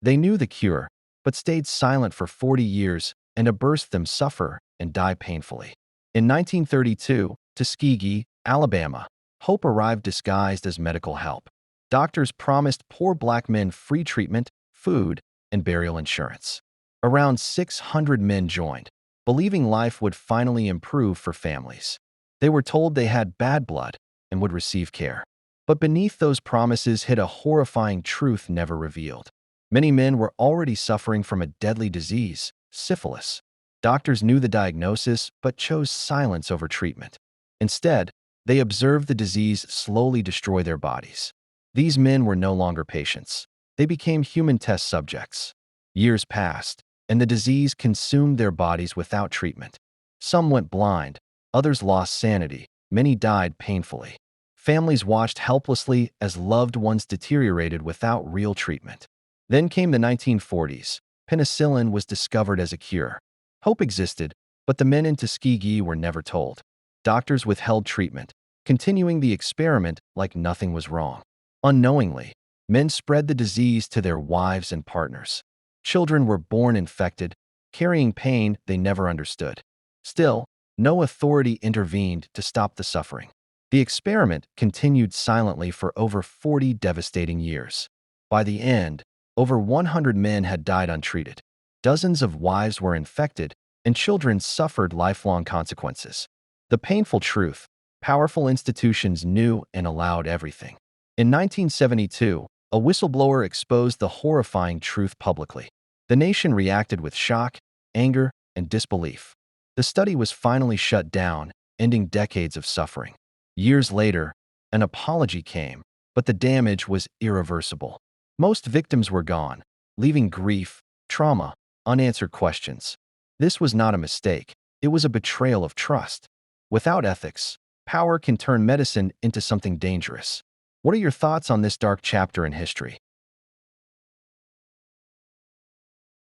They knew the cure, but stayed silent for 40 years and abused them suffer and die painfully. In 1932, Tuskegee, Alabama, hope arrived disguised as medical help. Doctors promised poor black men free treatment, food, and burial insurance. Around 600 men joined, believing life would finally improve for families. They were told they had bad blood and would receive care. But beneath those promises hid a horrifying truth never revealed. Many men were already suffering from a deadly disease, syphilis. Doctors knew the diagnosis but chose silence over treatment. Instead, they observed the disease slowly destroy their bodies. These men were no longer patients. They became human test subjects. Years passed, and the disease consumed their bodies without treatment. Some went blind, others lost sanity, many died painfully. Families watched helplessly as loved ones deteriorated without real treatment. Then came the 1940s. Penicillin was discovered as a cure. Hope existed, but the men in Tuskegee were never told. Doctors withheld treatment, continuing the experiment like nothing was wrong. Unknowingly, men spread the disease to their wives and partners. Children were born infected, carrying pain they never understood. Still, no authority intervened to stop the suffering. The experiment continued silently for over 40 devastating years. By the end, over 100 men had died untreated. Dozens of wives were infected, and children suffered lifelong consequences. The painful truth: powerful institutions knew and allowed everything. In 1972, a whistleblower exposed the horrifying truth publicly. The nation reacted with shock, anger, and disbelief. The study was finally shut down, ending decades of suffering. Years later, an apology came, but the damage was irreversible. Most victims were gone, leaving grief, trauma, unanswered questions. This was not a mistake. It was a betrayal of trust. Without ethics, power can turn medicine into something dangerous. What are your thoughts on this dark chapter in history?